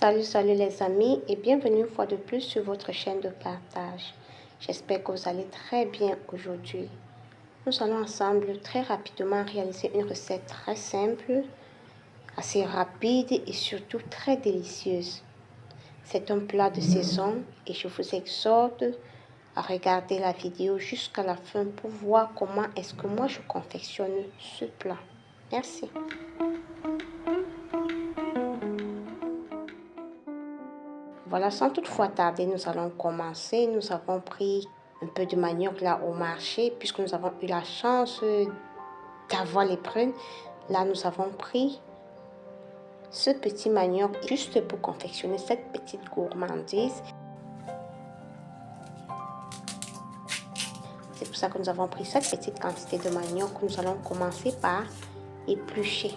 Salut les amis et bienvenue une fois de plus sur votre chaîne de partage. J'espère que vous allez très bien aujourd'hui. Nous allons ensemble très rapidement réaliser une recette très simple, assez rapide et surtout très délicieuse. C'est un plat de saison et je vous exhorte à regarder la vidéo jusqu'à la fin pour voir comment est-ce que moi je confectionne ce plat. Merci. Voilà, sans toutefois tarder, nous allons commencer. Nous avons pris un peu de manioc là au marché, puisque nous avons eu la chance d'avoir les prunes. Là, nous avons pris ce petit manioc juste pour confectionner cette petite gourmandise. C'est pour ça que nous avons pris cette petite quantité de manioc que nous allons commencer par éplucher.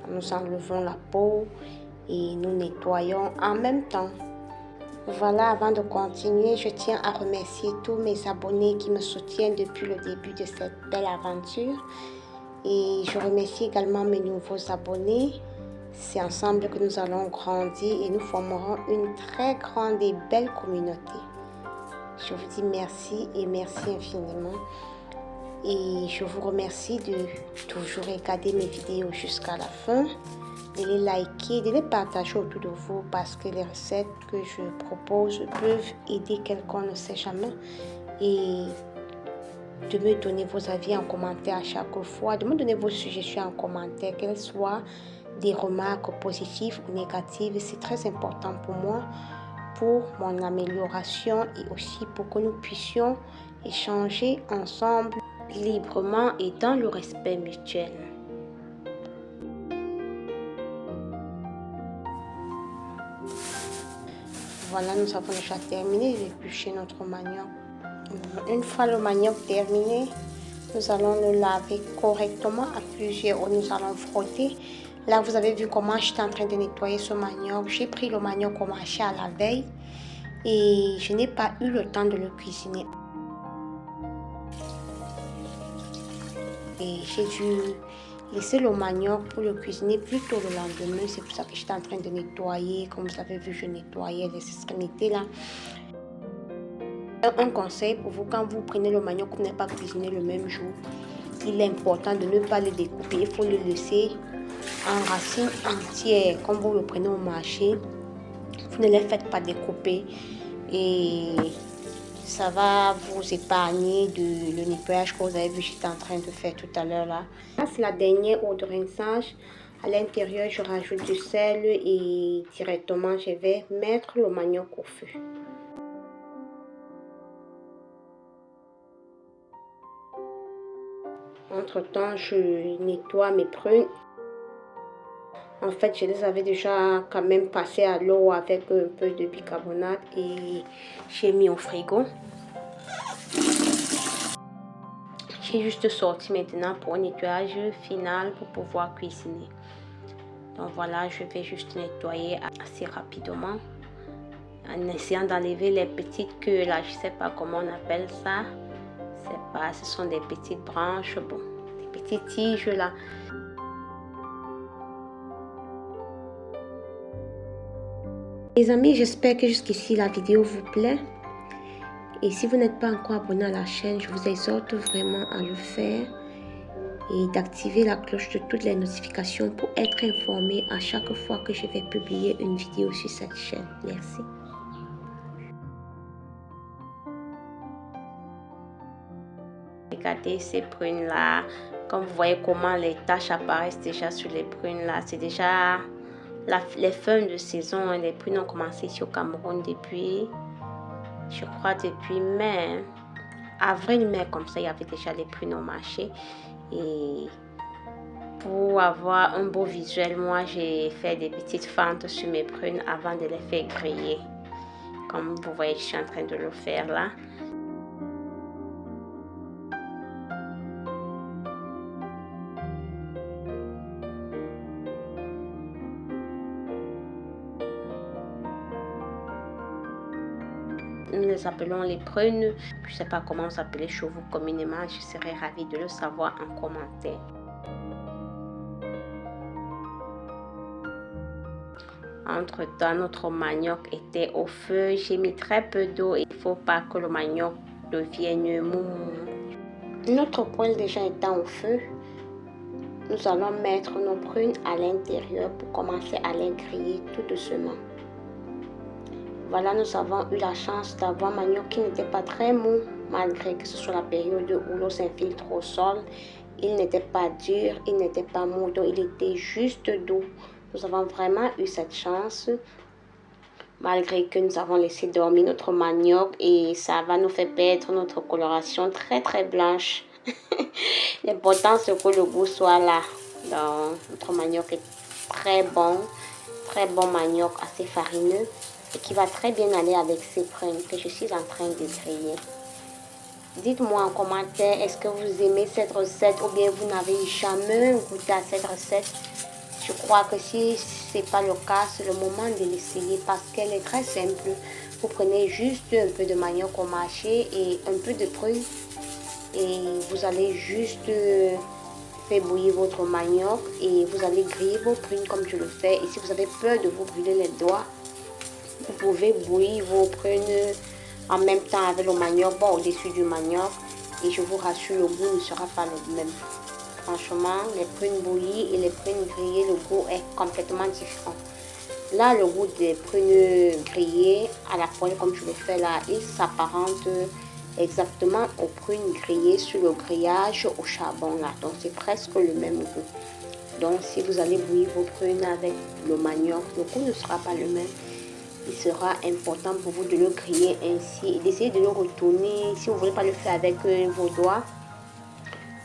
Nous enlevons la peau et nous nettoyons en même temps. Voilà, avant de continuer, je tiens à remercier tous mes abonnés qui me soutiennent depuis le début de cette belle aventure. Et je remercie également mes nouveaux abonnés. C'est ensemble que nous allons grandir et nous formerons une très grande et belle communauté. Je vous dis merci et merci infiniment. Et je vous remercie de toujours regarder mes vidéos jusqu'à la fin, de les liker, de les partager autour de vous parce que les recettes que je propose peuvent aider quelqu'un, on ne sait jamais. Et de me donner vos avis en commentaire à chaque fois, de me donner vos suggestions en commentaire, qu'elles soient des remarques positives ou négatives. C'est très important pour moi, pour mon amélioration et aussi pour que nous puissions échanger ensemble librement et dans le respect mutuel. Voilà, nous avons déjà terminé d'éplucher notre manioc. Une fois le manioc terminé, nous allons le laver correctement à plusieurs eaux. Nous allons frotter. Là, vous avez vu comment j'étais en train de nettoyer ce manioc. J'ai pris le manioc au marché à la veille et je n'ai pas eu le temps de le cuisiner. Et j'ai dû laisser le manioc pour le cuisiner plus tôt le lendemain. C'est pour ça que j'étais en train de nettoyer. Comme vous avez vu, je nettoyais les extrémités là. Un conseil pour vous, quand vous prenez le manioc que vous n'avez pas cuisiné le même jour, il est important de ne pas le découper. Il faut le laisser en racines entières. Comme vous le prenez au marché, vous ne les faites pas découper. Et ça va vous épargner le nettoyage que vous avez vu, j'étais en train de faire tout à l'heure là. Là, c'est la dernière eau de rinçage. À l'intérieur, je rajoute du sel et directement, je vais mettre le manioc au feu. Entre-temps, je nettoie mes prunes. En fait, je les avais déjà quand même passées à l'eau avec un peu de bicarbonate et j'ai mis au frigo. J'ai juste sorti maintenant pour un nettoyage final pour pouvoir cuisiner. Donc voilà, je vais juste nettoyer assez rapidement en essayant d'enlever les petites queues là. Je sais pas comment on appelle ça. Ce sont des petites branches, bon, des petites tiges là. Les amis, j'espère que jusqu'ici la vidéo vous plaît. Et si vous n'êtes pas encore abonné à la chaîne, je vous exhorte vraiment à le faire et d'activer la cloche de toutes les notifications pour être informé à chaque fois que je vais publier une vidéo sur cette chaîne. Merci. Regardez ces prunes là, comme vous voyez comment les taches apparaissent déjà sur les prunes là, c'est déjà les fins de saison. Les prunes ont commencé ici au Cameroun depuis, je crois depuis mai, avril, mai, comme ça il y avait déjà les prunes au marché. Et pour avoir un beau visuel, moi j'ai fait des petites fentes sur mes prunes avant de les faire griller. Comme vous voyez, je suis en train de le faire là. Nous les appelons les prunes. Je ne sais pas comment vous appelez chez vous communément. Je serais ravie de le savoir en commentaire. Entre-temps, notre manioc était au feu. J'ai mis très peu d'eau. Il ne faut pas que le manioc devienne mou. Notre poêle déjà étant au feu, nous allons mettre nos prunes à l'intérieur pour commencer à les griller tout doucement. Voilà, nous avons eu la chance d'avoir un manioc qui n'était pas très mou, malgré que ce soit la période où l'eau s'infiltre au sol. Il n'était pas dur, il n'était pas mou, donc il était juste doux. Nous avons vraiment eu cette chance, malgré que nous avons laissé dormir notre manioc et ça va nous faire perdre notre coloration très blanche. L'important c'est que le goût soit là. Donc, notre manioc est très bon manioc assez farineux et qui va très bien aller avec ces prunes que je suis en train de griller. Dites-moi en commentaire, est-ce que vous aimez cette recette ou bien vous n'avez jamais goûté à cette recette? Je crois que si ce n'est pas le cas, c'est le moment de l'essayer parce qu'elle est très simple. Vous prenez juste un peu de manioc au marché et un peu de prunes et vous allez juste faire bouillir votre manioc et vous allez griller vos prunes comme je le fais. Et si vous avez peur de vous brûler les doigts, vous pouvez bouillir vos prunes en même temps avec le manioc, au-dessus du manioc. Et je vous rassure, le goût ne sera pas le même. Franchement, les prunes bouillies et les prunes grillées, le goût est complètement différent. Là, le goût des prunes grillées à la poêle, comme je le fais là, il s'apparente exactement aux prunes grillées sur le grillage au charbon là. Donc, c'est presque le même goût. Donc, si vous allez bouillir vos prunes avec le manioc, le goût ne sera pas le même. Il sera important pour vous de le griller ainsi et d'essayer de le retourner. Si vous ne voulez pas le faire avec vos doigts,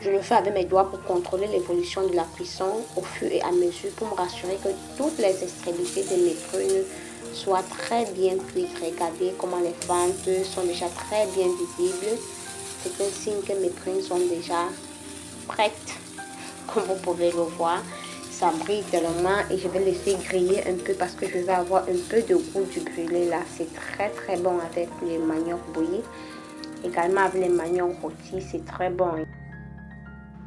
je le fais avec mes doigts pour contrôler l'évolution de la cuisson au fur et à mesure pour me rassurer que toutes les extrémités de mes prunes soient très bien cuites. Regardez comment les fentes sont déjà très bien visibles. C'est un signe que mes prunes sont déjà prêtes, comme vous pouvez le voir. Ça brille tellement et je vais laisser griller un peu parce que je vais avoir un peu de goût du brûlé là. C'est très bon avec les maniocs bouillis. Également avec les maniocs rôtis, c'est très bon.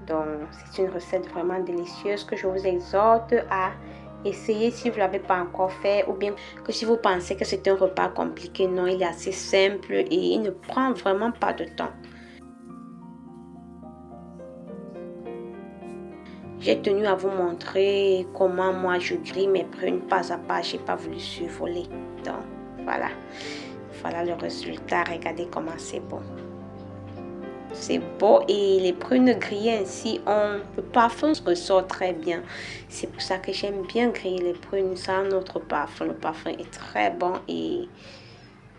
Donc, c'est une recette vraiment délicieuse que je vous exhorte à essayer si vous ne l'avez pas encore fait ou bien que si vous pensez que c'est un repas compliqué. Non, il est assez simple et il ne prend vraiment pas de temps. J'ai tenu à vous montrer comment moi je grille mes prunes pas à pas. Je n'ai pas voulu survoler. Donc, voilà. Voilà le résultat. Regardez comment c'est beau. C'est beau et les prunes grillées ainsi, le parfum ressort très bien. C'est pour ça que j'aime bien griller les prunes. Ça a notre parfum. Le parfum est très bon et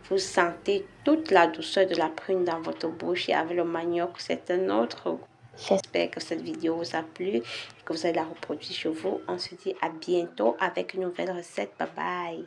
vous sentez toute la douceur de la prune dans votre bouche et avec le manioc, c'est un autre goût. J'espère que cette vidéo vous a plu et que vous allez la reproduire chez vous. On se dit à bientôt avec une nouvelle recette. Bye bye.